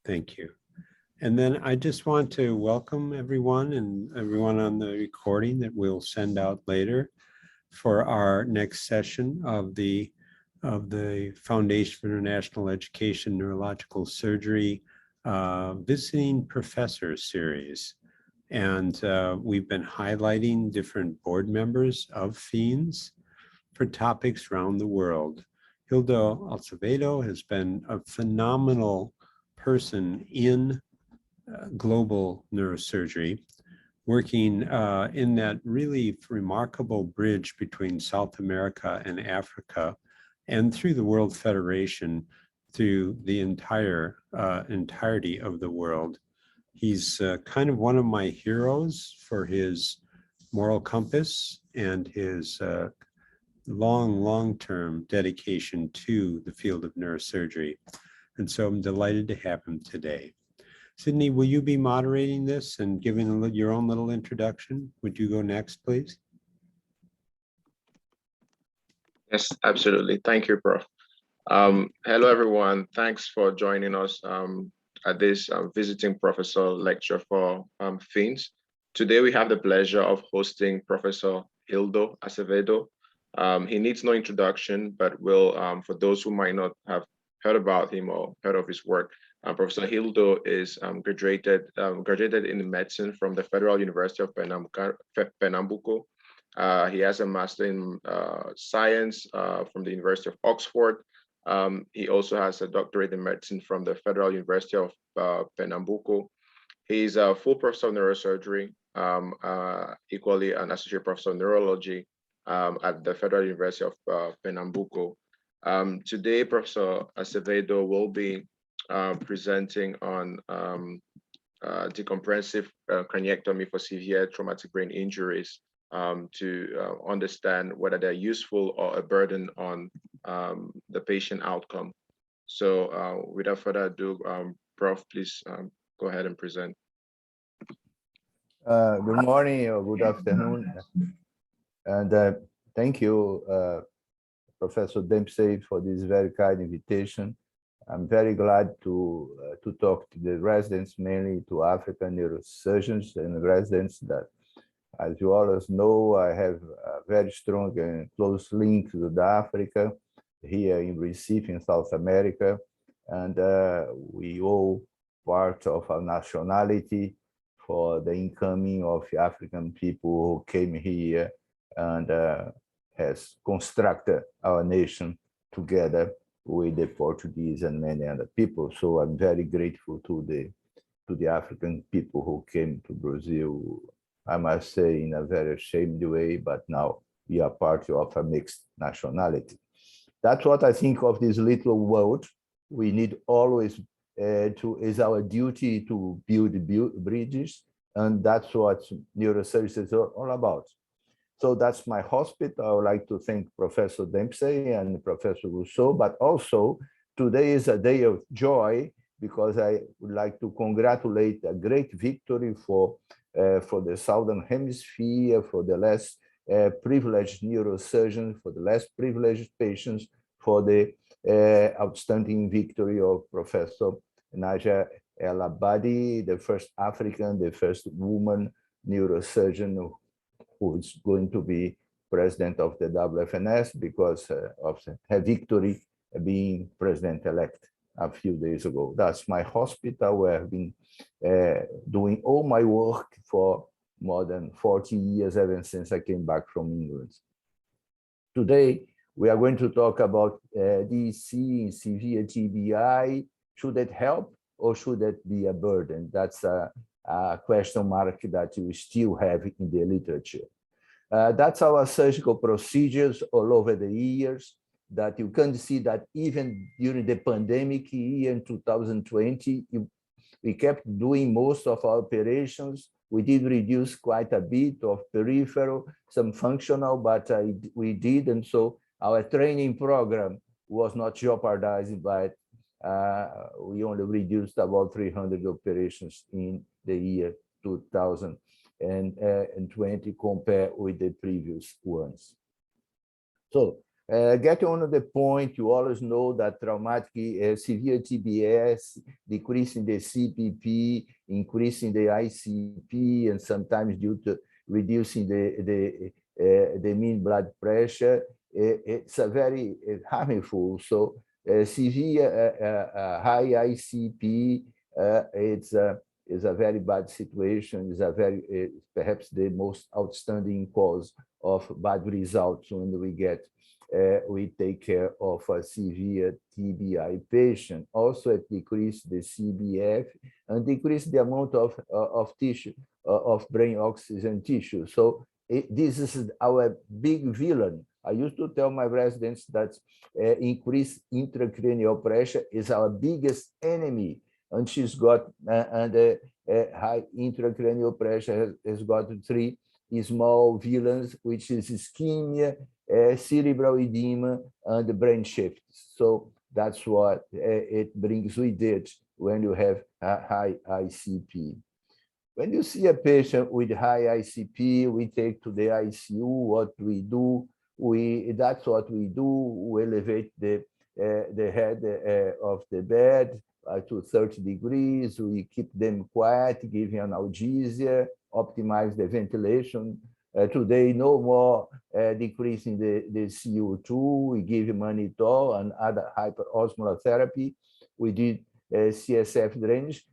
Thank you. And then I just want to welcome everyone and everyone on the recording that we'll send out later for our next session of the Foundation for International Education Neurological Surgery Visiting Professor Series. And we've been highlighting different board members of FEANS for topics around the world. Hildo Azevedoh has been a phenomenal person in global neurosurgery, working in that really remarkable bridge between South America and Africa, and through the World Federation, through the entirety of the world. He's kind of one of my heroes for his moral compass and his long-term dedication to the field of neurosurgery. And so I'm delighted to have him today. Sydney, will you be moderating this and giving your own little introduction? Would you go next, please? Yes, absolutely. Thank you, Prof. Hello, everyone. Thanks for joining us at this visiting professor lecture for FEANS. Today, we have the pleasure of hosting Professor Hildo Azevedoh. He needs no introduction, but will, for those who might not have heard about him or heard of his work, Professor Hildo is graduated in medicine from the Federal University of Pernambuco. He has a master in science from the University of Oxford. He also has a doctorate in medicine from the Federal University of Pernambuco. He's a full professor of neurosurgery, equally an associate professor of neurology at the Federal University of Pernambuco. Today, Professor Azevedoh will be presenting on decompressive craniectomy for severe traumatic brain injuries to understand whether they're useful or a burden on the patient outcome. So without further ado, Prof, please go ahead and present. Good morning or good afternoon. And thank you, Professor Dempsey, for this very kind invitation. I'm very glad to talk to the residents, mainly to African neurosurgeons and residents that, as you always know, I have a very strong and close link to Africa, here in Recife, in South America. And we all part of our nationality for the incoming of African people who came here and has constructed our nation together with the Portuguese and many other people. So I'm very grateful to the African people who came to Brazil, I must say in a very ashamed way, but now we are part of a mixed nationality. That's what I think of this little world. We need always is our duty to build bridges, and that's what neurosurgery is all about. So that's my hospital. I would like to thank Professor Dempsey and Professor Rousseau, but also today is a day of joy because I would like to congratulate a great victory for the Southern Hemisphere, for the less privileged neurosurgeons, for the less privileged patients, for the outstanding victory of Professor Naja El Abadi, the first African, the first woman neurosurgeon who is going to be president of the WFNS because of her victory being president-elect a few days ago. That's my hospital where I've been doing all my work for more than 40 years, ever since I came back from England. Today, we are going to talk about DC and severe TBI. Should it help or should it be a burden? That's a question mark that you still have in the literature. That's our surgical procedures all over the years that you can see that even during the pandemic year in 2020, we kept doing most of our operations. We did reduce quite a bit of peripheral, some functional, but we did. And so our training program was not jeopardized by it. We only reduced about 300 operations in the year 2020 compared with the previous ones. So Getting on the point, you always know that traumatic severe TBS, decreasing the CPP, increasing the ICP, and sometimes due to reducing the mean blood pressure, it's a very harmful. So severe high ICP, it's a very bad situation. It's a very perhaps the most outstanding cause of bad results when we take care of a severe TBI patient. Also, it decreased the CBF and decreased the amount of tissue, of brain oxygen tissue. So this is our big villain. I used to tell my residents that increased intracranial pressure is our biggest enemy. And she's got, high intracranial pressure has got 3 small villains, which is ischemia, cerebral edema, and brain shifts. So that's what it brings with it when you have a high ICP. When you see a patient with high ICP, we take to the ICU. What we do, that's what we do. We elevate the head of the bed to 30 degrees. We keep them quiet, give analgesia, optimize the ventilation. Today, no more decreasing the CO2. We give mannitol and other hyperosmolar therapy. We did CSF drainage.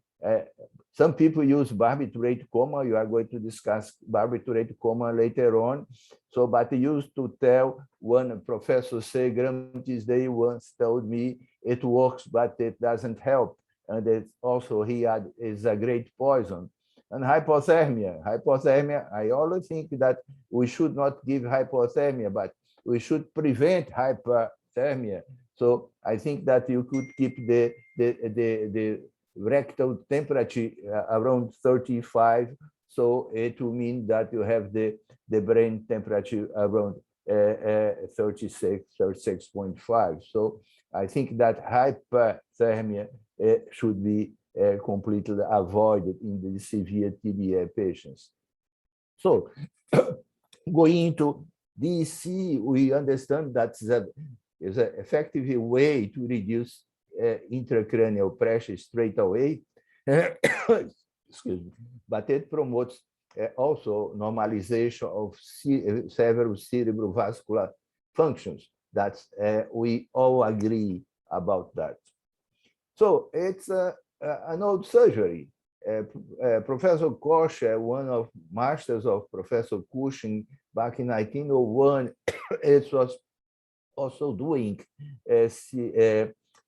Some people use barbiturate coma. You are going to discuss barbiturate coma later on. So, but I used to tell one Professor Segram this day once told me it works, but it doesn't help. And it's also is a great poison. And hypothermia, I always think that we should not give hypothermia, but we should prevent hypothermia. So I think that you could keep the rectal temperature around 35. So it will mean that you have the brain temperature around 36, 36.5. So I think that hypothermia should be completely avoided in the severe TBI patients. So going into DC, we understand that is an effective way to reduce intracranial pressure straight away. Excuse me. But it promotes also normalization of several cerebrovascular functions. That's we all agree about that. So it's an old surgery. Professor Koch, one of masters of Professor Cushing back in 1901, it was also doing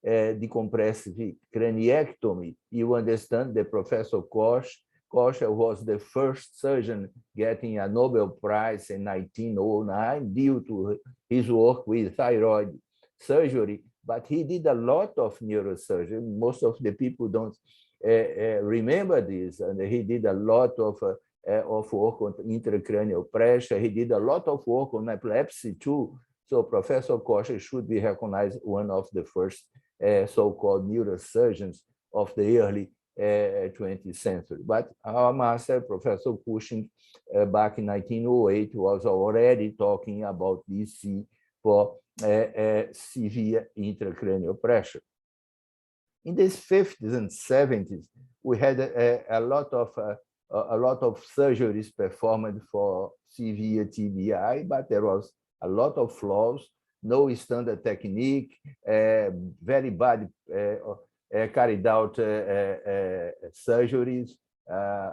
decompressive craniectomy. You understand that Professor Koch was the first surgeon getting a Nobel Prize in 1909 due to his work with thyroid surgery, but he did a lot of neurosurgery. Most of the people don't remember this, and he did a lot of work on intracranial pressure. He did a lot of work on epilepsy too. So Professor Koch should be recognized one of the first so-called neurosurgeons of the early 20th century. But our master, Professor Cushing, back in 1908, was already talking about DC for severe intracranial pressure. In the 50s and 70s, we had a lot of surgeries performed for severe TBI, but there was a lot of flaws, no standard technique, very bad carried out surgeries.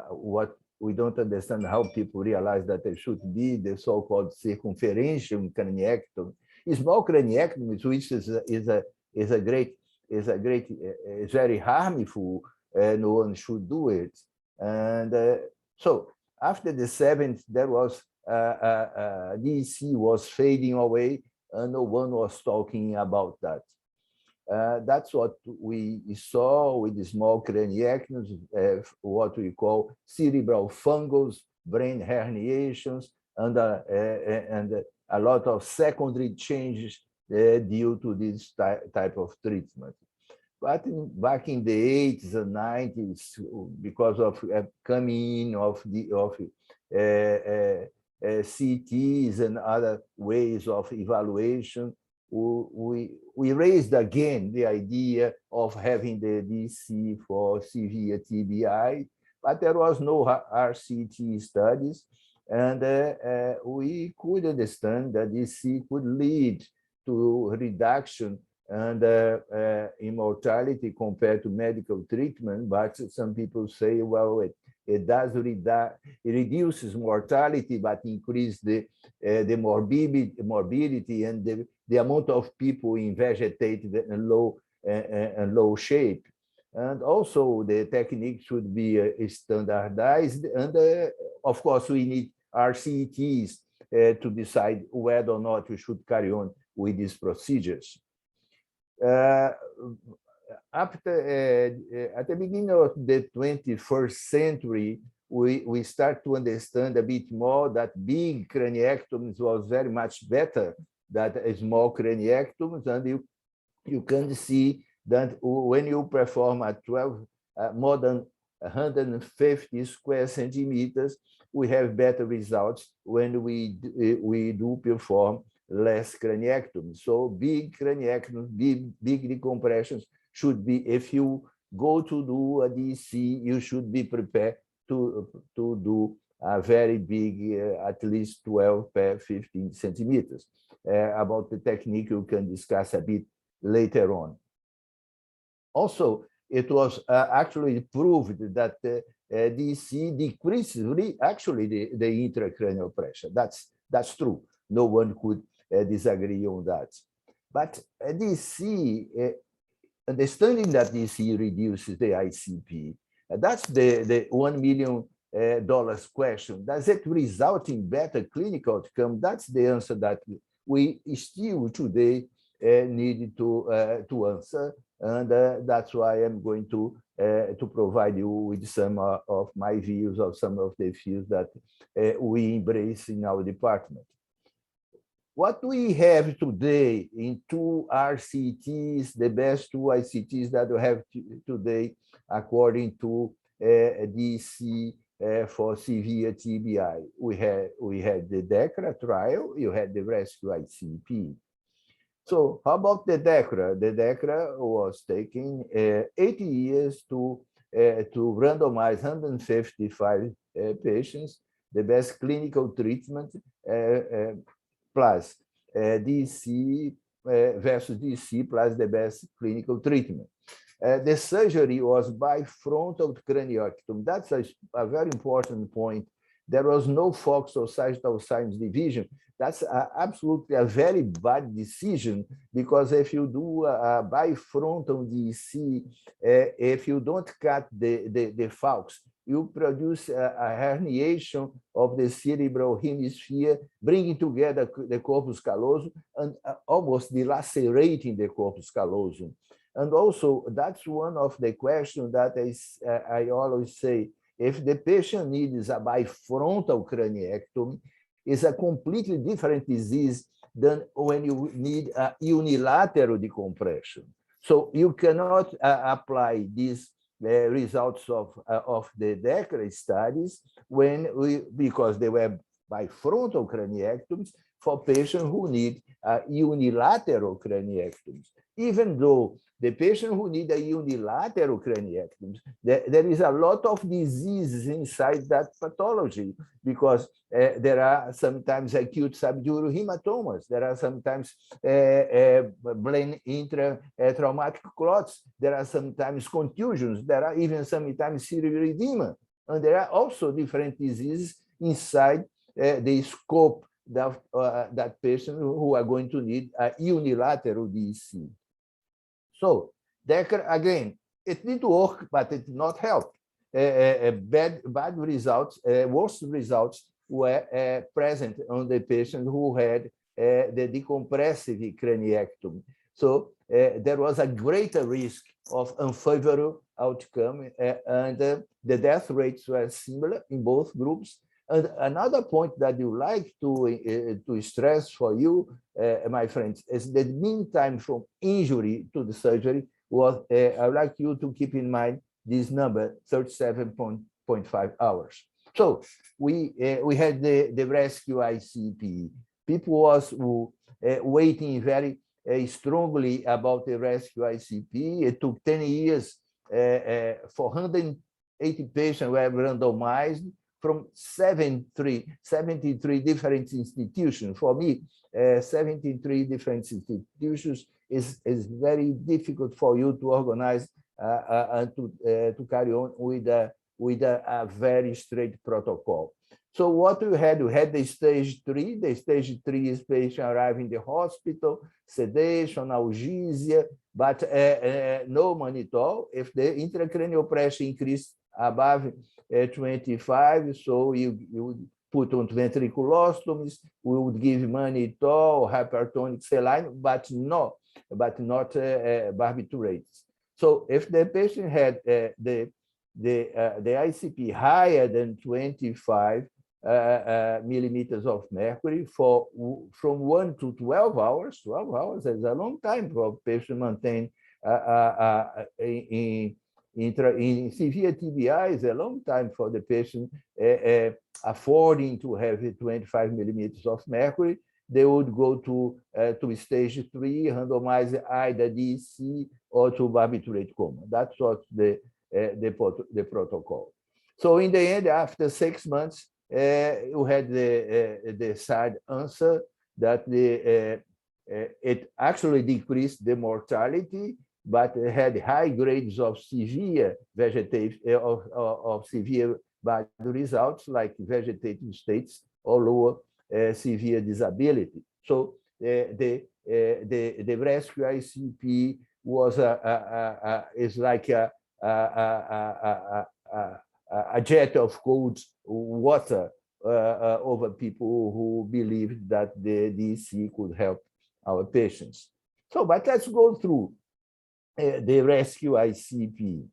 What we don't understand how people realize that there should be the so-called circumferential craniectomy. Small craniectomy, which is very harmful, no one should do it. And so after the 70s, there was DC was fading away, and no one was talking about that. That's what we saw with the small craniectomies, what we call cerebral fungals, brain herniations, and a lot of secondary changes due to this type of treatment. But back in the 80s and 90s, because of coming in of CTs and other ways of evaluation, we raised again the idea of having the DC for severe TBI, but there was no RCT studies, and we could understand that DC could lead to reduction and in mortality compared to medical treatment, but some people say, well, it reduces mortality, but increase the morbidity and the amount of people in vegetative and low shape. And also the technique should be standardized. And of course, we need RCTs to decide whether or not we should carry on with these procedures. After, at the beginning of the 21st century, we start to understand a bit more that big craniectomies was very much better than small craniectomies, and you can see that when you perform a 12 more than 150 square centimeters, we have better results when we do perform less craniectomy. So big craniectomy, big decompressions should be, if you go to do a DC, you should be prepared to do a very big, at least 12 per 15 centimeters. About the technique, you can discuss a bit later on. Also, it was actually proved that DC decreases actually the intracranial pressure. That's true. No one could disagree on that. But DC, understanding that DC reduces the ICP, that's the $1 million question. Does it result in better clinical outcome? That's the answer that we still today need to answer, and that's why I'm going to provide you with some of my views of some of the views that we embrace in our department. What we have today in 2 RCTs, the best 2 ICTs that we have today, according to DC for severe TBI, we had the DECRA trial, you had the rescue ICP. So how about the DECRA? The DECRA was taking 80 years to randomize 155 patients, the best clinical treatment plus DC versus DC plus the best clinical treatment. The surgery was bifrontal craniectomy. That's a very important point. There was no focal or sagittal sinus division. That's absolutely a very bad decision, because if you do a bifrontal DC, if you don't cut the falx, you produce a herniation of the cerebral hemisphere, bringing together the corpus callosum and almost delacerating the corpus callosum. And also, that's one of the questions that I always say, if the patient needs a bifrontal craniectomy, it's a completely different disease than when you need a unilateral decompression. So you cannot apply these results of the DECRA studies because they were bifrontal craniectomies for patients who need unilateral craniectomies. Even though the patient who need a unilateral craniectomy, there is a lot of diseases inside that pathology, because there are sometimes acute subdural hematomas, there are sometimes brain intra-traumatic clots, there are sometimes contusions, there are even sometimes cerebral edema, and there are also different diseases inside the scope that patient who are going to need a unilateral DC. So DECRA, again, it did work, but it did not help. Bad results, worse results were present on the patient who had the decompressive craniectomy. So there was a greater risk of unfavorable outcome, and the death rates were similar in both groups. And another point that you like to stress for you, my friends, is the mean time from injury to the surgery was, I would like you to keep in mind this number, 37.5 hours. So we had the rescue ICP. People was waiting very strongly about the rescue ICP. It took 10 years for 180 patients were randomized from 73 different institutions. For me, 73 different institutions is very difficult for you to organize and to carry on with a very strict protocol. So what we had the stage 3. The stage 3 is patient arriving in the hospital, sedation, analgesia, but no monitor. If the intracranial pressure increased above 25, so you would put on ventriculostomies, we would give monitor or hypertonic saline, but not barbiturates. So if the patient had the ICP higher than 25 millimeters of mercury from 1 to 12 hours. 12 hours is a long time for a patient maintain in severe TBI is a long time for the patient affording to have 25 millimeters of mercury. They would go to stage 3, randomize either DC or to barbiturate coma. That's what the protocol. So in the end, after 6 months, you had the side answer that it actually decreased the mortality, but it had high grades of severe vegetative of severe bad results like vegetative states or lower severe disability. So the rescue ICP was is like a jet of cold water over people who believed that the DC could help our patients. So, but let's go through the rescue ICP.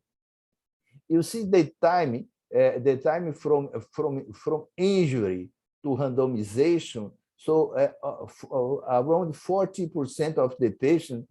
You see the time from injury to randomization. So around 40% of the patients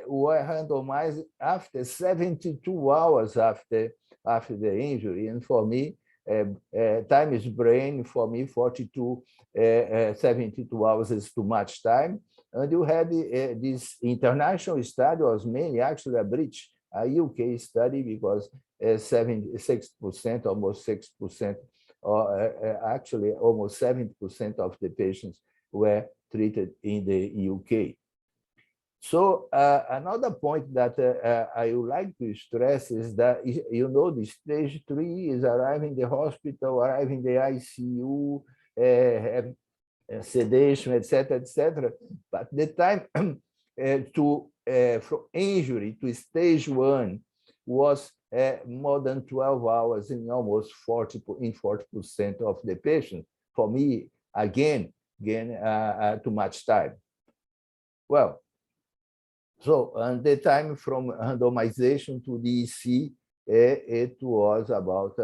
were randomized after 72 hours after the injury. And for me, time is brain. For me, 72 hours is too much time. And you had this international study was mainly actually a British, a UK study, because 76%, almost 6%, or actually almost 70% of the patients were treated in the UK. So another point that I would like to stress is that, you know, the stage 3 is arriving in the hospital, arriving in the ICU, have sedation, etc. But the time from injury to stage 1 was more than 12 hours in almost 40% of the patients. For me, again, too much time. Well, so and the time from randomization to DEC, it was about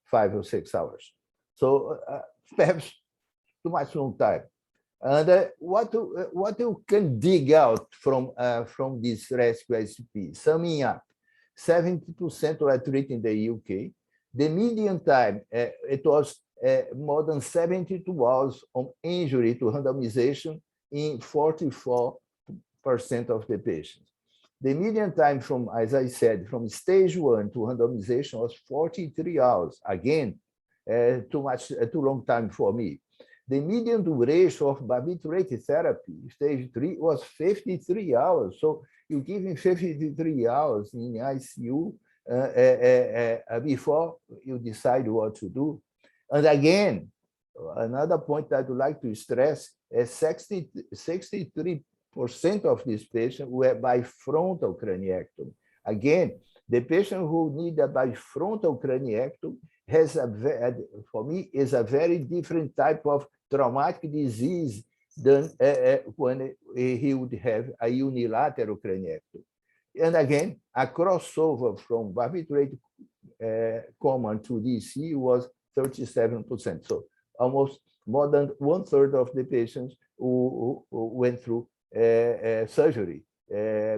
5 or 6 hours. So perhaps too much long time. And what you can dig out from this rescue ICP, summing up, 70% were treated in the UK. The median time, it was more than 72 hours on injury to randomization in 44% of the patients. The median time from, as I said, from stage 1 to randomization was 43 hours. Again, too long time for me. The median duration of barbiturated therapy, stage 3, was 53 hours. So you're giving 53 hours in ICU before you decide what to do. And again, another point that I'd like to stress is 63% of these patients were bifrontal craniectomy. Again, the patient who need a bifrontal craniectomy has for me, is a very different type of traumatic disease than when he would have a unilateral craniectomy. And again, a crossover from barbiturated coma to DC was 37%. So almost more than 1/3 of the patients who went through surgery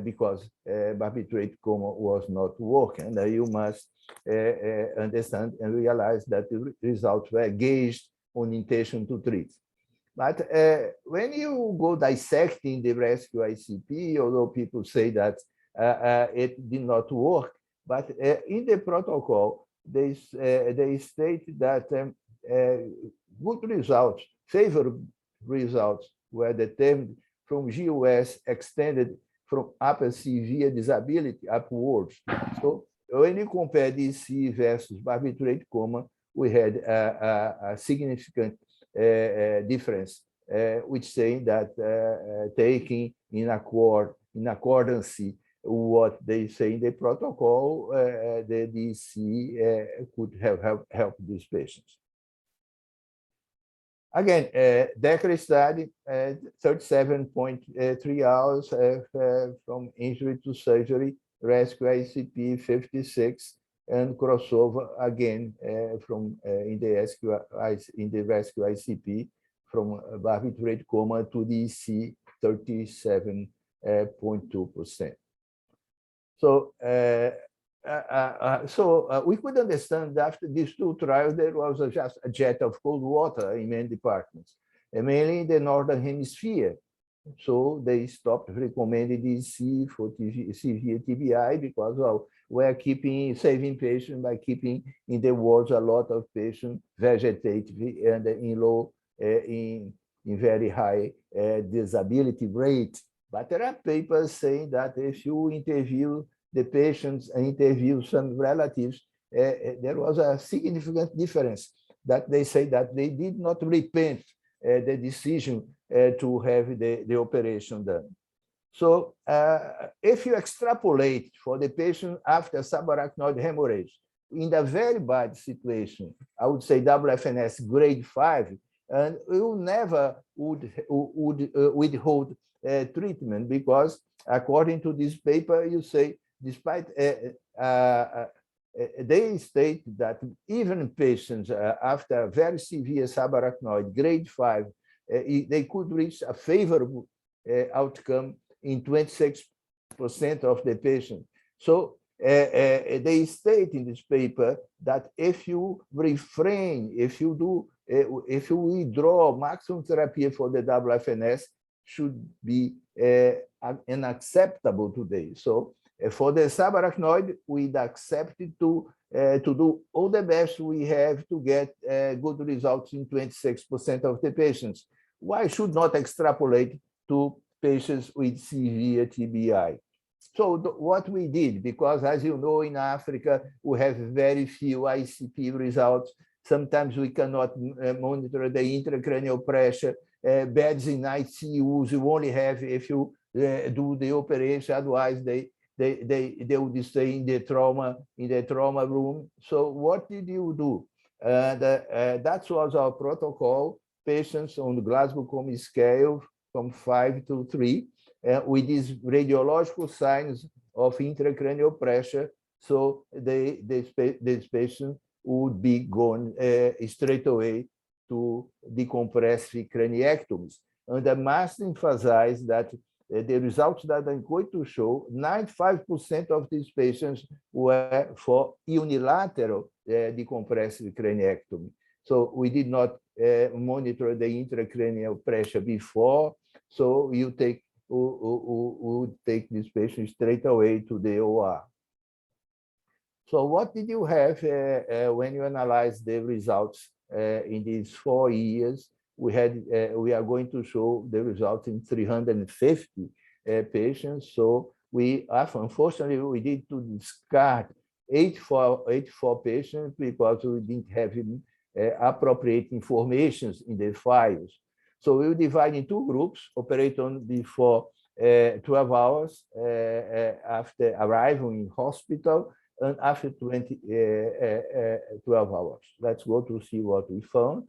because barbiturate coma was not working. And you must understand and realize that the results were gauged on intention to treat. But when you go dissecting the rescue ICP, although people say that it did not work, but in the protocol, they state that good results, favorable results, were determined from GUS extended from upper severe disability upwards. So when you compare DC versus barbiturate coma, we had a significant difference, which saying that taking in accordance what they say in the protocol, the DC could have helped these patients. Again, DECRA study, 37.3 hours from injury to surgery, rescue ICP 56, and crossover again from in the rescue ICP from barbiturate coma to DC 37.2%. So we could understand that after these two trials, there was just a jet of cold water in many departments, and mainly in the Northern Hemisphere. So they stopped recommending DC for severe TBI because, well, we're saving patients by keeping in the wards a lot of patients vegetative and in very high disability rate. But there are papers saying that if you interview the patients and interview some relatives, there was a significant difference that they say that they did not repent the decision to have the operation done. So if you extrapolate for the patient after subarachnoid hemorrhage, in the very bad situation, I would say WFNS grade 5, and you never would withhold treatment because according to this paper, you say, despite they state that even patients after very severe subarachnoid grade 5, they could reach a favorable outcome in 26% of the patients. So they state in this paper that if you refrain, if you withdraw maximum therapy for the WFNS, should be unacceptable today. So for the subarachnoid, we'd accept it to do all the best we have to get good results in 26% of the patients. Why should not extrapolate to patients with severe TBI? So what we did, because as you know, in Africa, we have very few ICP results. Sometimes we cannot monitor the intracranial pressure. Beds in ICUs, you only have if you do the operation, otherwise they would stay in the trauma room. So what did you do? That was our protocol. Patients on the Glasgow Coma scale from 5 to 3, with these radiological signs of intracranial pressure. So this patient would be gone straight away to decompressive craniectomies. And I must emphasize that the results that I'm going to show, 95% of these patients were for unilateral decompressive craniectomy. So we did not monitor the intracranial pressure before. So you would take this patient straight away to the OR. So what did you have when you analyze the results in these 4 years? We are going to show the results in 350 patients. So unfortunately, we need to discard 84 patients because we didn't have appropriate informations in the files. So we'll divide in 2 groups, operate on before 12 hours after arrival in hospital, and after 12 hours. Let's go to see what we found.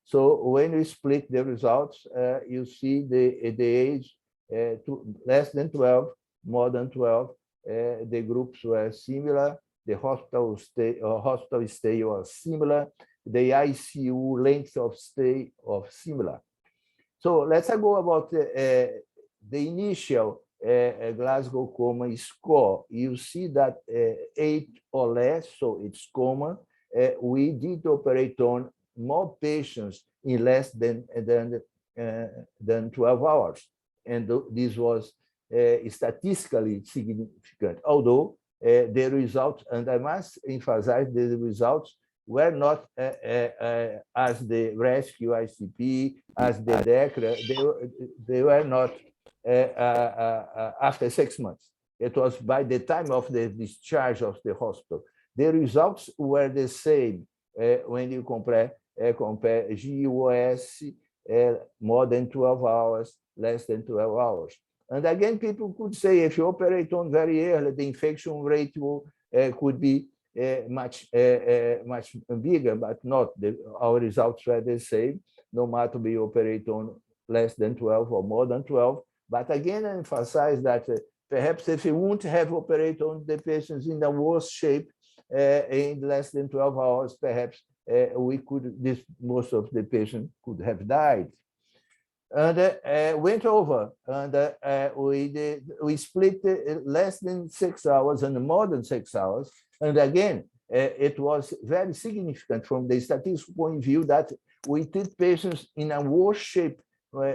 So when we split the results, you see the age less than 12, more than 12. The groups were similar. The hospital stay was similar. The ICU length of stay was similar. So let's go about the initial Glasgow Coma score. You see that 8 or less, so it's coma. We did operate on more patients in less than than 12 hours. And this was statistically significant, although the results, and I must emphasize the results were not as the rescue ICP, as the DECRA, they were not after 6 months. It was by the time of the discharge of the hospital. The results were the same when you compare GUS, more than 12 hours, less than 12 hours. And again, people could say if you operate on very early, the infection rate could be much bigger, but not. Our results were the same, no matter we operate on less than 12 or more than 12. But again, I emphasize that perhaps if we won't have operated on the patients in the worst shape in less than 12 hours, perhaps most of the patients could have died. And went over, and we split less than 6 hours and more than 6 hours. And again, it was very significant from the statistical point of view that we treat patients in a worse shape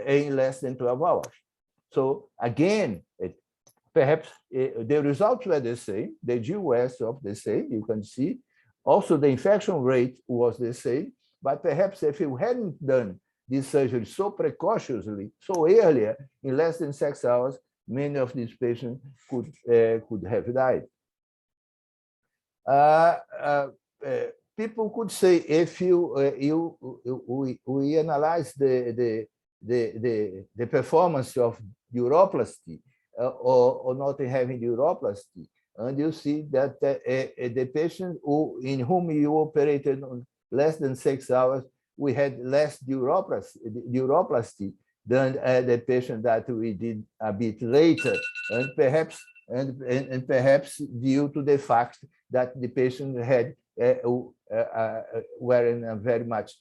in less than 12 hours. So again, perhaps the results were the same, the GUS of the same, you can see. Also, the infection rate was the same, but perhaps if you hadn't done this surgery so precautiously, so earlier, in less than 6 hours, many of these patients could have died. People could say if we analyze the performance of neuroplasty or not having neuroplasty, and you see that the patient in whom you operated on less than 6 hours, we had less neuroplasty than the patient that we did a bit later, and perhaps due to the fact that the patient were in a very much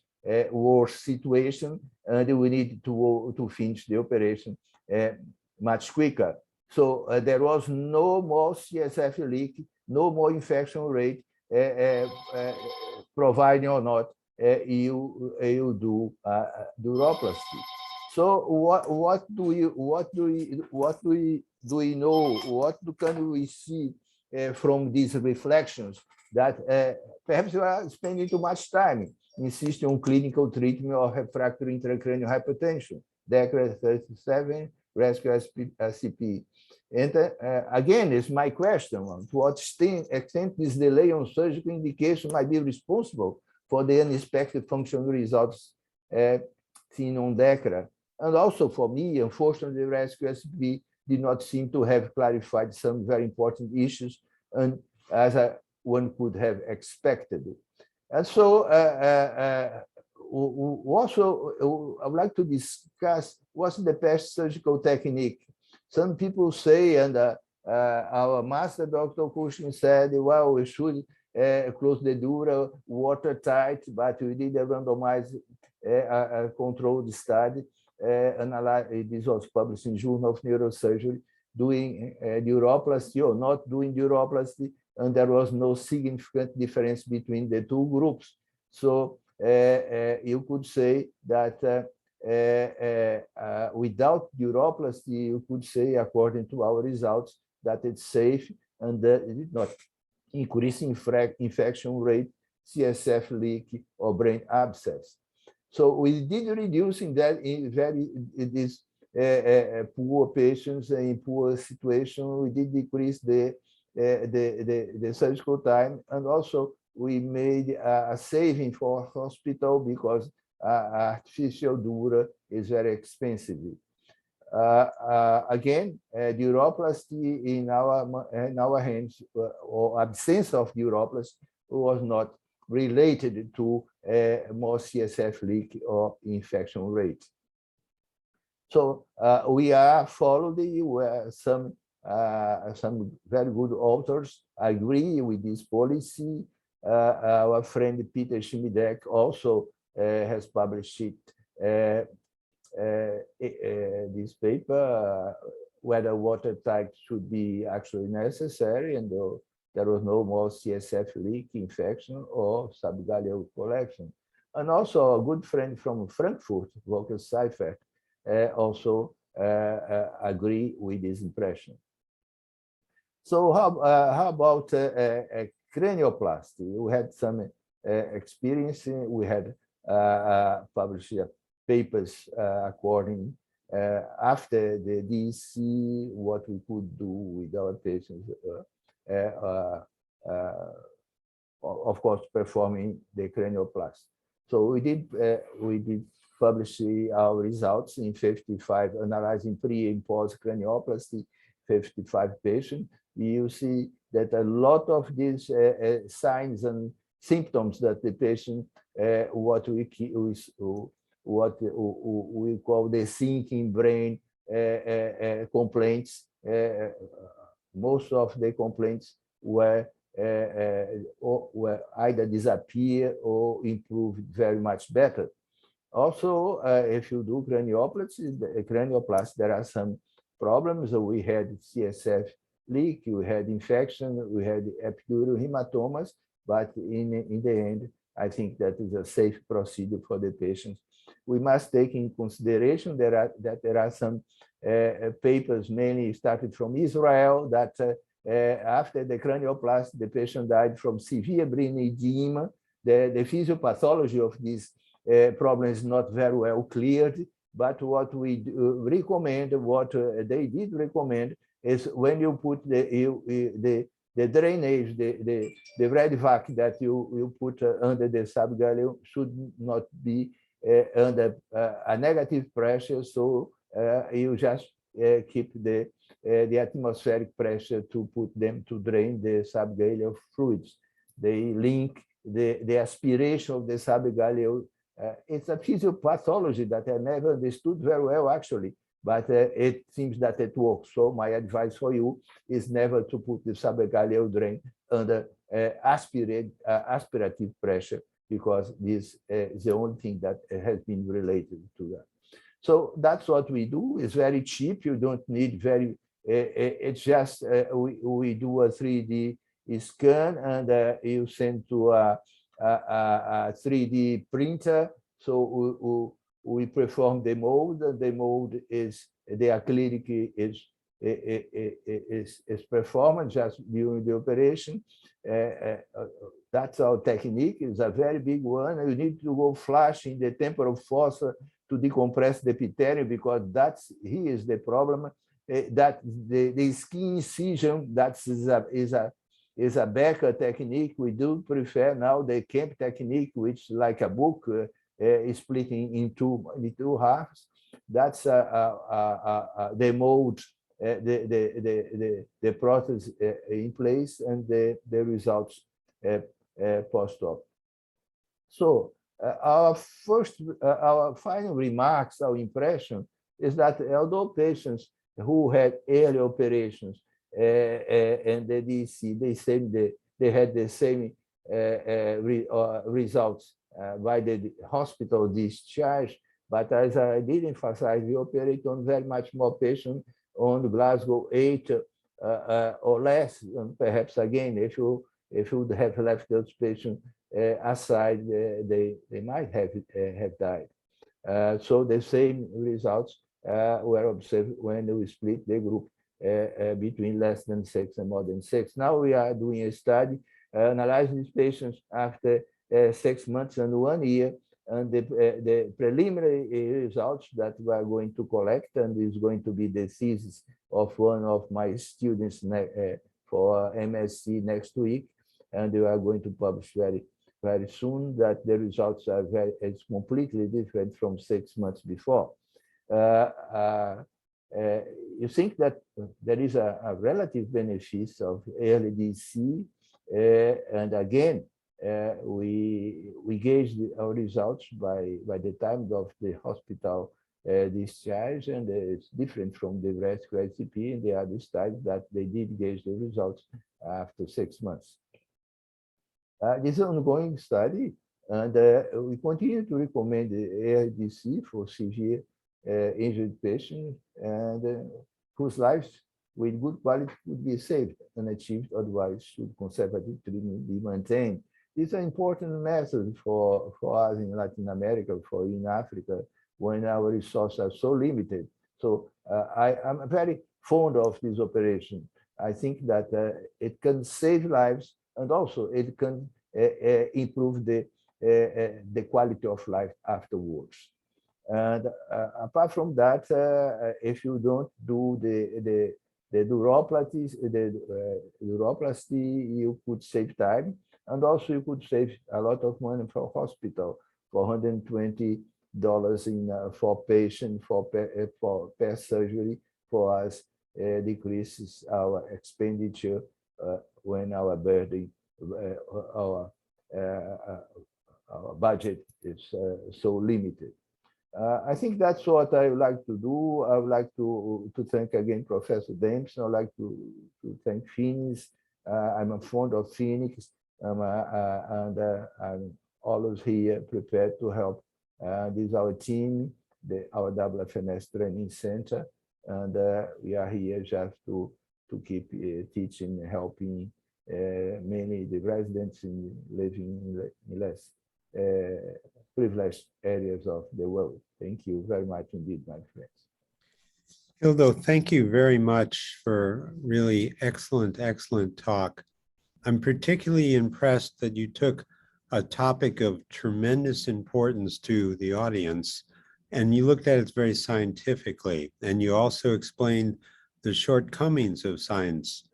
worse situation, and we needed to finish the operation much quicker. So there was no more CSF leak, no more infection rate, providing or not you do neuroplasty. So what do we know? What can we see from these reflections that perhaps we are spending too much time insisting on clinical treatment of refractory intracranial hypertension, DECRA 37, rescue SCP. And again, it's my question, to what extent this delay on surgical indication might be responsible for the unexpected functional results seen on DECRA. And also for me, unfortunately, the rescue SCP did not seem to have clarified some very important issues, and as one could have expected. And so also, I would like to discuss what's the best surgical technique. Some people say, and our master, Dr. Cushing, said, well, we should close the dura watertight, but we did a randomized controlled study. This was published in Journal of Neurosurgery, doing neuroplasty or not doing neuroplasty, and there was no significant difference between the two groups. So you could say that without neuroplasty, you could say, according to our results, that it's safe and it did not increase infection rate, CSF leak, or brain abscess. So we did reducing that in these poor patients in poor situation. We did decrease the surgical time, and also we made a saving for hospital because artificial dura is very expensive. Again, neuroplasty in our hands, or absence of neuroplasty, was not related to more CSF leak or infection rate. So we are following where some very good authors agree with this policy. Our friend Peter Schmidek also has published this paper, whether watertight should be actually necessary, and there was no more CSF leak, infection, or subgaleal collection. And also a good friend from Frankfurt, Volker Seifert, also agree with this impression. So how about cranioplasty? We had some experience. We had published papers according after the DC, what we could do with our patients, of course, performing the cranioplasty. So we did publish our results in 55, analyzing pre and post cranioplasty, 55 patients. You see that a lot of these signs and symptoms that the patient, what we call the sinking brain complaints, most of the complaints were either disappear or improve very much better. Also, if you do cranioplasty, there are some problems. We had CSF leak, we had infection, we had epidural hematomas, but in the end, I think that is a safe procedure for the patients. We must take in consideration that there are some papers, mainly started from Israel, that after the cranioplasty, the patient died from severe brain edema. The physiopathology of this problem is not very well cleared, but what we recommend, what they did recommend, is when you put the drainage, the red vac that you put under the subgaleon should not be under a negative pressure, so you just keep the atmospheric pressure to put them to drain the subgaleal fluids. They link the aspiration of the subgaleal. It's a physiopathology that I never understood very well, actually, but it seems that it works. So my advice for you is never to put the subgaleal drain under aspirative pressure, because this is the only thing that has been related to that. So that's what we do. It's very cheap. You don't need very, it's just, we do a 3D scan and you send to a 3D printer. So we perform the mold, and the mold is, the acrylic is performed just during the operation. That's our technique. It's a very big one. You need to go flash in the temporal fossa to decompress the epithelium, because here is the problem. That the skin incision, that is a Becker technique. We do prefer now the Kemp technique, which, like a book, is splitting into two halves. That's the mold, the process in place, and the results post-op. So our final remarks, our impression is that although patients who had early operations and the DC, they had the same results by the hospital discharge, but as I did emphasize, we operate on very much more patients on Glasgow 8 or less, and perhaps again, if you would have left those patients aside, they might have died. So the same results were observed when we split the group between less than 6 and more than 6. Now we are doing a study analyzing these patients after 6 months and 1 year, and the preliminary results that we are going to collect, and is going to be the thesis of one of my students for MSc next week, and we are going to publish very soon, that the results are it's completely different from 6 months before. You think that there is a relative benefit of early DC, and again, we gauged our results by the time of the hospital discharge, and it's different from the rescue ICP and the other studies that they did gauge the results after 6 months. This is an ongoing study, and we continue to recommend the ARDC for severe injured patients, and whose lives with good quality would be saved and achieved, otherwise should conservative treatment be maintained. It's an important message for us in Latin America, for in Africa, when our resources are so limited. So I'm very fond of this operation. I think that it can save lives, and also it can improve the quality of life afterwards. And apart from that, if you don't do the neuroplasty, you could save time, and also you could save a lot of money for hospital, $420 for patient for per surgery. For us, decreases our expenditure when our burden, our budget is so limited. I think that's what I would like to do. I would like to thank again Professor Dempsey. I would like to thank Phoenix. I'm fond of Phoenix, and I'm always here prepared to help. This is our team, our WFNS Training Center, and we are here just to keep teaching, helping mainly the residents living in less privileged areas of the world. Thank you very much indeed, my friends. Hildo, thank you very much for really excellent talk. I'm particularly impressed that you took a topic of tremendous importance to the audience, and you looked at it very scientifically, and you also explained the shortcomings of science.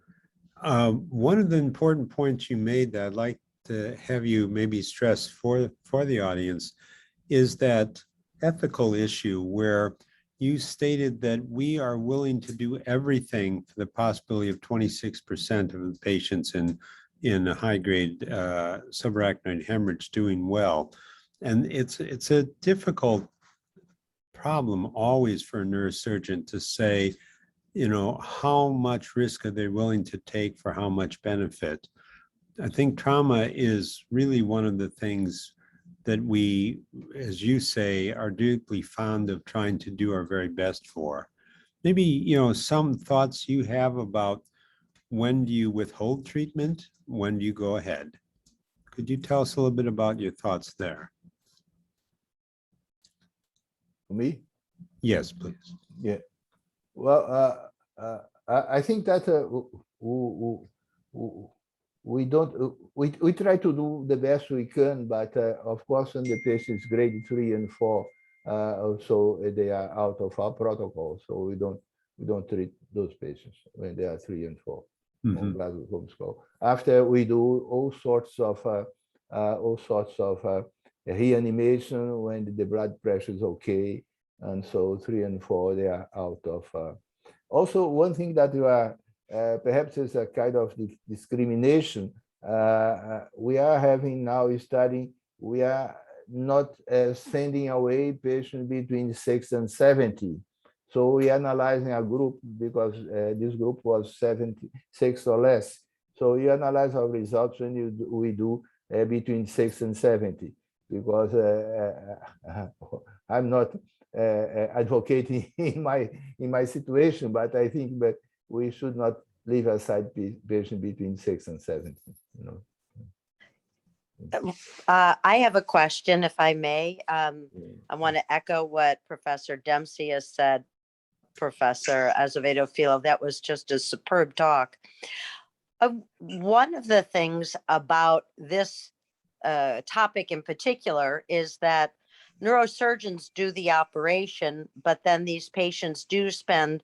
One of the important points you made that I'd like to have you maybe stress for the audience is that ethical issue where you stated that we are willing to do everything for the possibility of 26% of the patients in a high-grade subarachnoid hemorrhage doing well. And it's a difficult problem always for a neurosurgeon to say, you know, how much risk are they willing to take for how much benefit? I think trauma is really one of the things that we, as you say, are deeply fond of trying to do our very best for. Maybe, you know, some thoughts you have about when do you withhold treatment? When do you go ahead? Could you tell us a little bit about your thoughts there? Me? Yes, please. Yeah. Well, I think that we try to do the best we can, but of course, when the patients grade 3 and 4, so they are out of our protocol. So we don't treat those patients when they are 3 and 4. On Glasgow Coma Score. After we do all sorts of reanimation when the blood pressure is okay, and so 3 and 4 they are out of. Also, one thing that you are perhaps is a kind of discrimination. We are having now studying. We are not sending away patients between 6 and 70. So we are analyzing a group because this group was 76 or less. So you analyze our results when we do between 6 and 70, because I'm not advocating in my situation, but I think that we should not leave aside patients between 6 and 70. You know. I have a question, if I may. I want to echo what Professor Dempsey has said. Professor Azevedoh, that was just a superb talk. One of the things about this topic in particular is that neurosurgeons do the operation, but then these patients do spend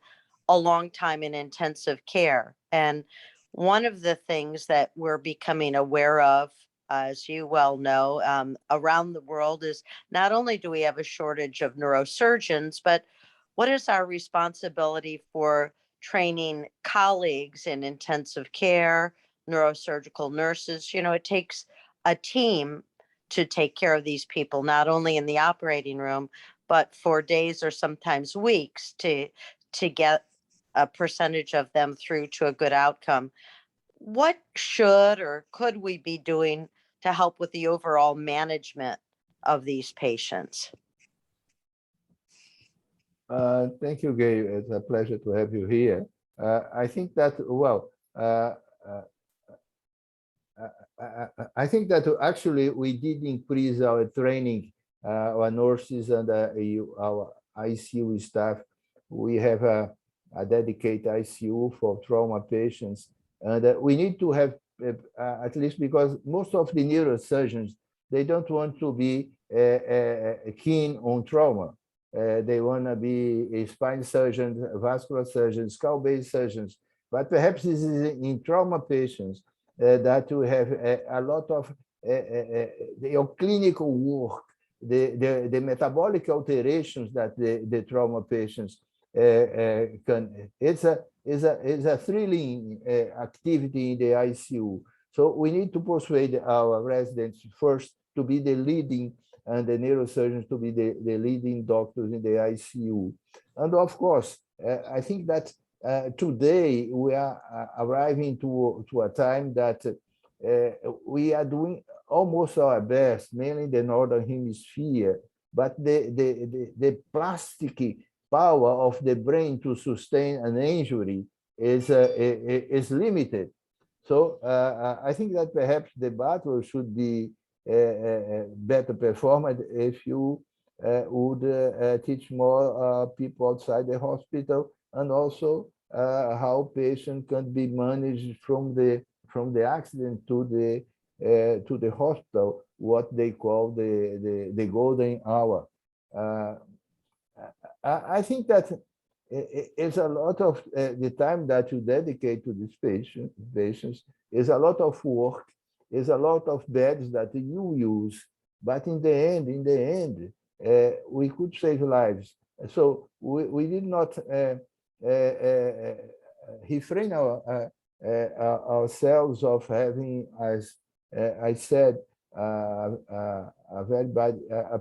a long time in intensive care. And one of the things that we're becoming aware of, as you well know, around the world is not only do we have a shortage of neurosurgeons, but what is our responsibility for training colleagues in intensive care, neurosurgical nurses? You know, it takes a team to take care of these people, not only in the operating room, but for days or sometimes weeks to get a percentage of them through to a good outcome. What should or could we be doing to help with the overall management of these patients? Thank you, Gabe. It's a pleasure to have you here. I think that, well, I think that actually we did increase our training our nurses and our ICU staff, we have a dedicated ICU for trauma patients. And we need to have, at least because most of the neurosurgeons, they don't want to be keen on trauma. They want to be spine surgeons, vascular surgeons, skull-based surgeons. But perhaps this is in trauma patients that we have a lot of the clinical work, the metabolic alterations that the trauma patients can. It's a thrilling activity in the ICU. So we need to persuade our residents first to be the leading, and the neurosurgeons to be the leading doctors in the ICU. And of course, I think that today we are arriving to a time that we are doing almost our best, mainly in the Northern Hemisphere, but the plastic power of the brain to sustain an injury is limited. So I think that perhaps the battle should be better performed if you would teach more people outside the hospital, and also how patients can be managed from the accident to the hospital, what they call the golden hour. I think that it's a lot of the time that you dedicate to these patients is a lot of work, is a lot of beds that you use, but in the end, we could save lives. So we did not refrain ourselves of having, as I said, a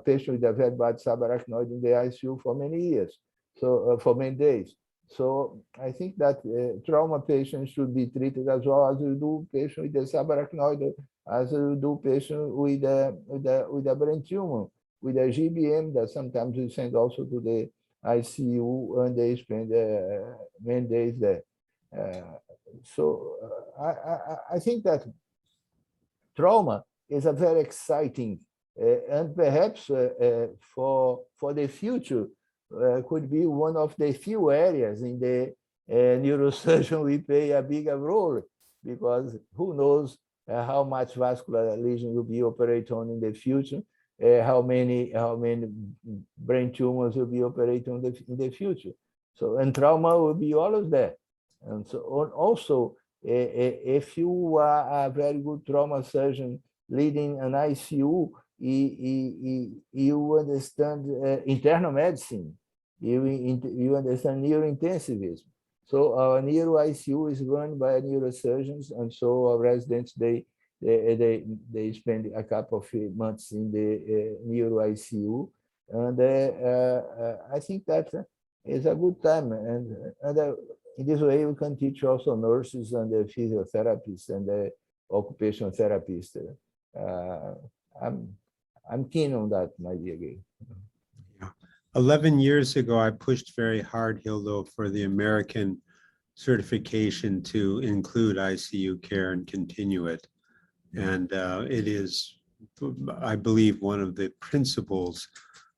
patient with a very bad subarachnoid in the ICU for many years, so for many days. So I think that trauma patients should be treated as well as you do patient with a subarachnoid, as you do patient with a brain tumor, with a GBM that sometimes we send also to the ICU, and they spend many days there. So I think that trauma is a very exciting and perhaps for the future could be one of the few areas in the neurosurgeon we play a bigger role, because who knows how much vascular lesion will be operated on in the future, how many brain tumors will be operated on in the future. So, and trauma will be always there. And so on. Also, if you are a very good trauma surgeon leading an ICU, you understand internal medicine, you understand neurointensivism. So our neuro ICU is run by neurosurgeons, and so our residents, they spend a couple of months in the neuro ICU, and I think that is a good time, and in this way we can teach also nurses and the physiotherapists and the occupational therapists. I'm keen on that, my dear Gay. Yeah. 11 years ago, I pushed very hard, Hildo, for the American certification to include ICU care and continue it. And it is, I believe, one of the principles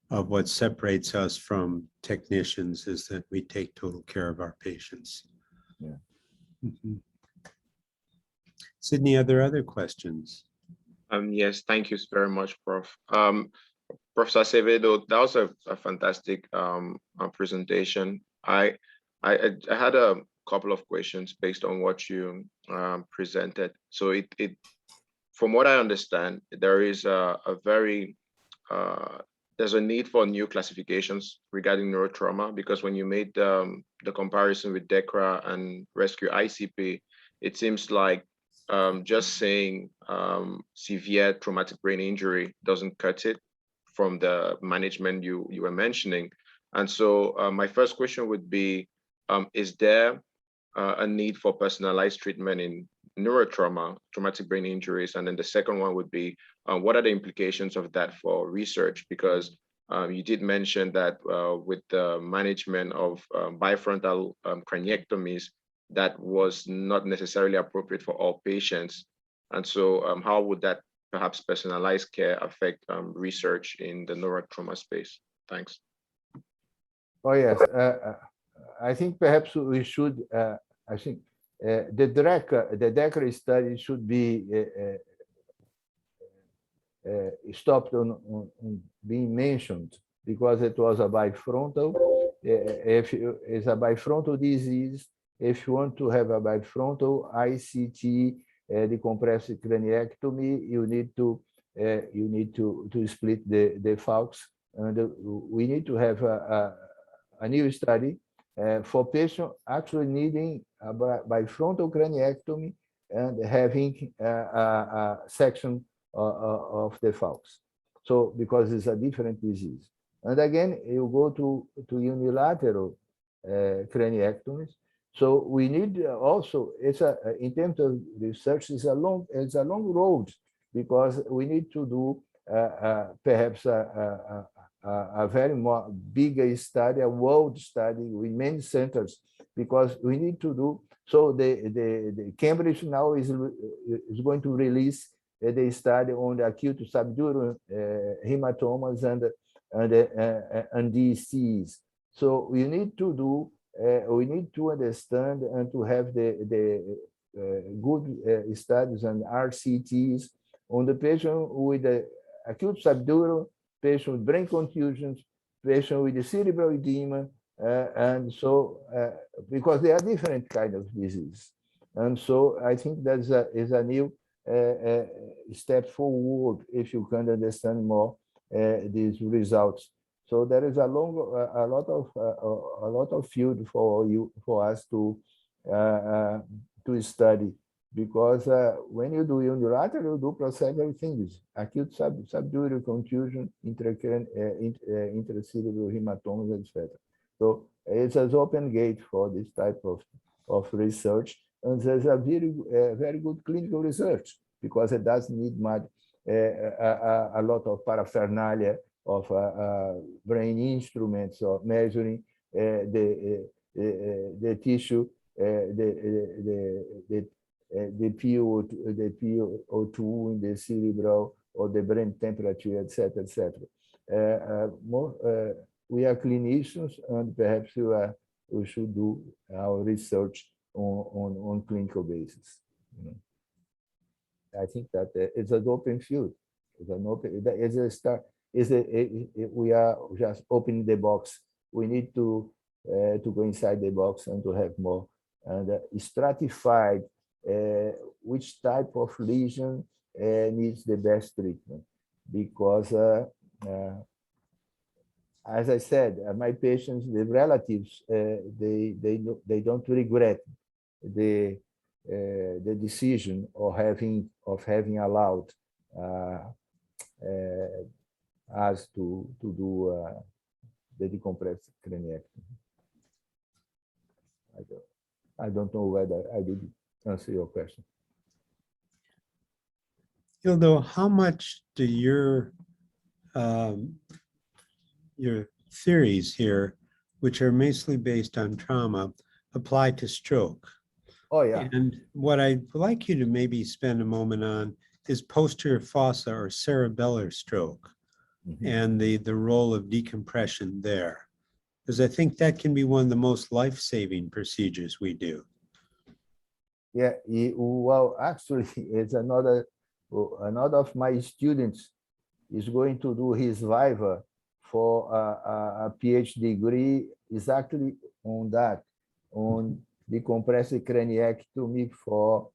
of what separates us from technicians is that we take total care of our patients. Yeah. Mm-hmm. Sydney, are there other questions? Yes, thank you very much, Prof. Professor Azevedoh, that was a fantastic presentation. I had a couple of questions based on what you presented. So from what I understand, there is there's a need for new classifications regarding neurotrauma, because when you made the comparison with DECRA and Rescue ICP, it seems like just saying severe traumatic brain injury doesn't cut it from the management you were mentioning. And so my first question would be, is there a need for personalized treatment in neurotrauma, traumatic brain injuries? And then the second one would be, what are the implications of that for research? Because you did mention that with the management of bifrontal craniectomies, that was not necessarily appropriate for all patients. And so how would that perhaps personalized care affect research in the neurotrauma space? Thanks. Oh, yes. I think perhaps we should, I think the DECRA study should be stopped on being mentioned because it was a bifrontal. If it's a bifrontal disease, if you want to have a bifrontal ICT decompressive craniectomy, you need to split the falx, and we need to have a new study for patients actually needing a bifrontal craniectomy and having a section of the falx. So because it's a different disease. And again, you go to unilateral craniectomies. So we need also, in terms of research, it's a long road because we need to do perhaps a very more bigger study, a world study with many centers, because we need to do, so the Cambridge now is going to release the study on the acute subdural hematomas and DCs. So we need to do, we need to understand and to have the good studies and RCTs on the patient with the acute subdural, patient with brain contusions, patient with the cerebral edema, and so because they are different kind of disease. And so I think that is a new step forward if you can understand more these results. So there is a lot of field for us to study, because when you do unilateral, you do several things: acute subdural contusion, intracerebral hematomas, etc. So it's an open gate for this type of research, and there's a very good clinical research because it doesn't need much a lot of paraphernalia of brain instruments or measuring the tissue, the PO2 in the cerebral or the brain temperature, etc., etc. We are clinicians, and perhaps we should do our research on clinical basis. I think that it's an open field. It's an open. It's a start. We are just opening the box. We need to go inside the box and to have more and stratified which type of lesion needs the best treatment. Because, as I said, my patients, the relatives, they don't regret the decision of having allowed us to do the decompressive craniectomy. I don't know whether I did answer your question. Hildo, how much do your theories here, which are mostly based on trauma, apply to stroke? Oh, yeah. And what I'd like you to maybe spend a moment on is posterior fossa or cerebellar stroke, and the role of decompression there, because I think that can be one of the most life-saving procedures we do. Yeah, well, actually, it's another of my students is going to do his viva for a PhD degree exactly on that, on decompressive craniectomy for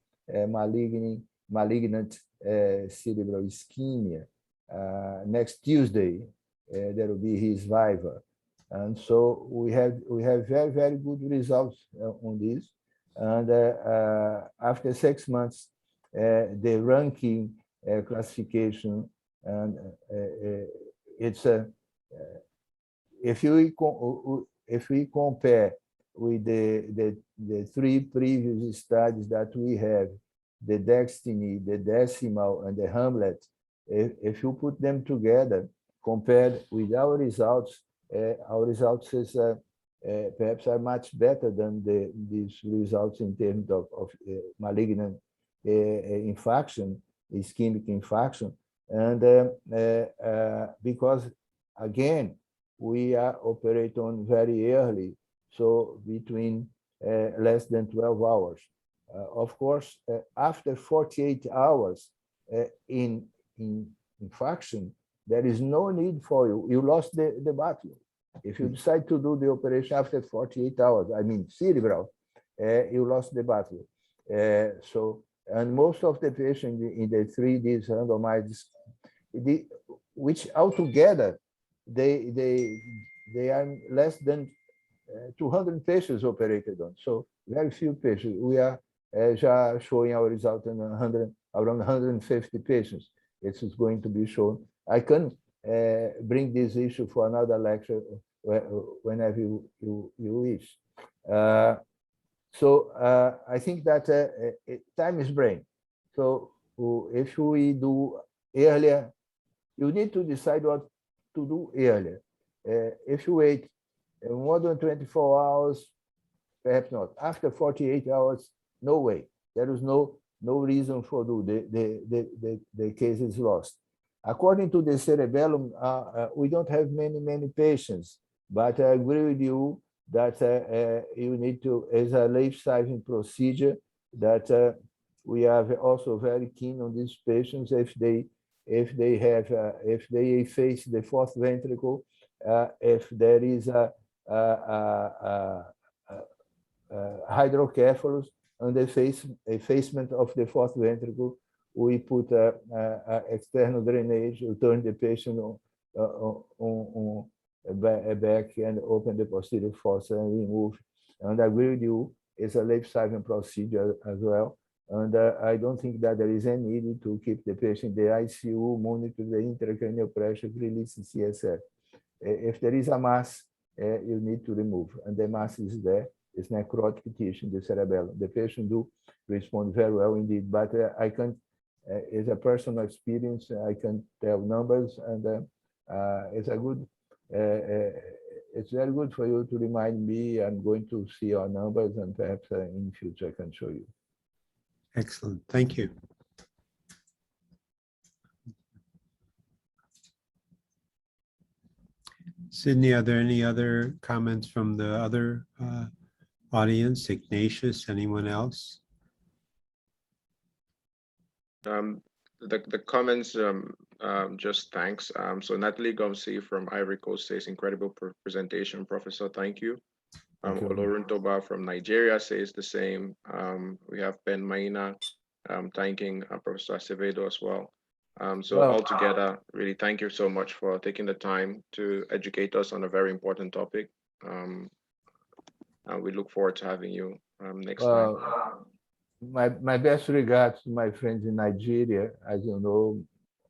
malignant cerebral ischemia. Next Tuesday, there will be his viva, and so we have very good results on this. And after 6 months, the ranking classification, and it's if we compare with the 3 previous studies that we have, the Destiny, the Decimal, and the Hamlet, if you put them together, compared with our results is perhaps are much better than these results in terms of malignant infarction ischemic infarction. And because, again, we are operate on very early, so between less than 12 hours. Of course, after 48 hours in infarction, there is no need for you. You lost the battle. If you decide to do the operation after 48 hours, I mean cerebral, you lost the battle. And most of the patients in the 3D randomized, which altogether, they are less than 200 patients operated on. So very few patients. We are just showing our result in around 150 patients. It is going to be shown. I can bring this issue for another lecture whenever you wish. I think that time is brain. So if we do earlier, you need to decide what to do earlier. If you wait more than 24 hours, perhaps not. After 48 hours, no way. There is no reason for do. The case is lost. According to the cerebellum, we don't have many patients, but I agree with you that you need to, as a life-saving procedure, that we are also very keen on these patients if they face the fourth ventricle, if there is a hydrocephalus and the effacement of the fourth ventricle, we put external drainage, we turn the patient on back and open the posterior fossa and remove. And I agree with you, it's a life-saving procedure as well. And I don't think that there is any need to keep the patient in the ICU, monitor the intracranial pressure, release CSF. If there is a mass, you need to remove. And the mass is there. It's necrotic tissue in the cerebellum. The patient do respond very well indeed, but I can't, as a personal experience, I can tell numbers, and it's a good, it's very good for you to remind me. I'm going to see your numbers, and perhaps in future I can show you. Excellent, thank you. Sydney, are there any other comments from the other audience? Ignatius, anyone else? The comments, just thanks. So Natalie Gomsi from Ivory Coast says, incredible presentation, Professor, thank you. Olorun Toba from Nigeria says the same. We have Ben Maina thanking Professor Azevedoh as well. So altogether, really thank you so much for taking the time to educate us on a very important topic. And we look forward to having you next time. My best regards to my friends in Nigeria, as you know,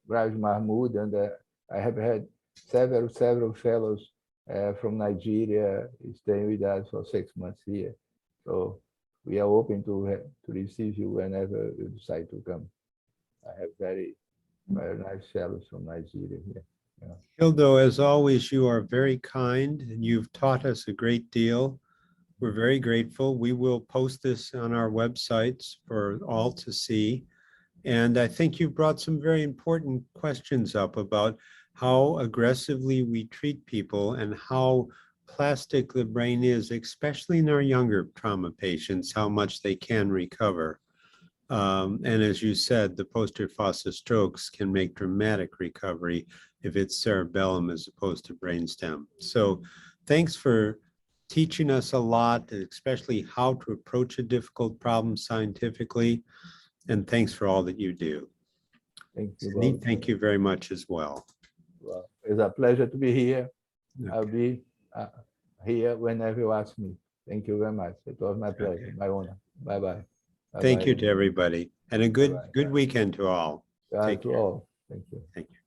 Raj Mahmoud, and I have had several fellows from Nigeria staying with us for 6 months here. So we are open to receive you whenever you decide to come. I have very nice fellows from Nigeria here. Yeah. Hildo, as always, you are very kind and you've taught us a great deal. We're very grateful. We will post this on our websites for all to see. And I think you brought some very important questions up about how aggressively we treat people and how plastic the brain is, especially in our younger trauma patients, how much they can recover. And as you said, the posterior fossa strokes can make dramatic recovery if it's cerebellum as opposed to brainstem. So thanks for teaching us a lot, especially how to approach a difficult problem scientifically. And thanks for all that you do. Thank you. Sydney, thank you very much as well. Well, it's a pleasure to be here. Okay. I'll be here whenever you ask me. Thank you very much. It was my pleasure, Okay. my honor. Bye-bye. Thank you to everybody, and a good weekend to all. To all. Thank you. Thank you.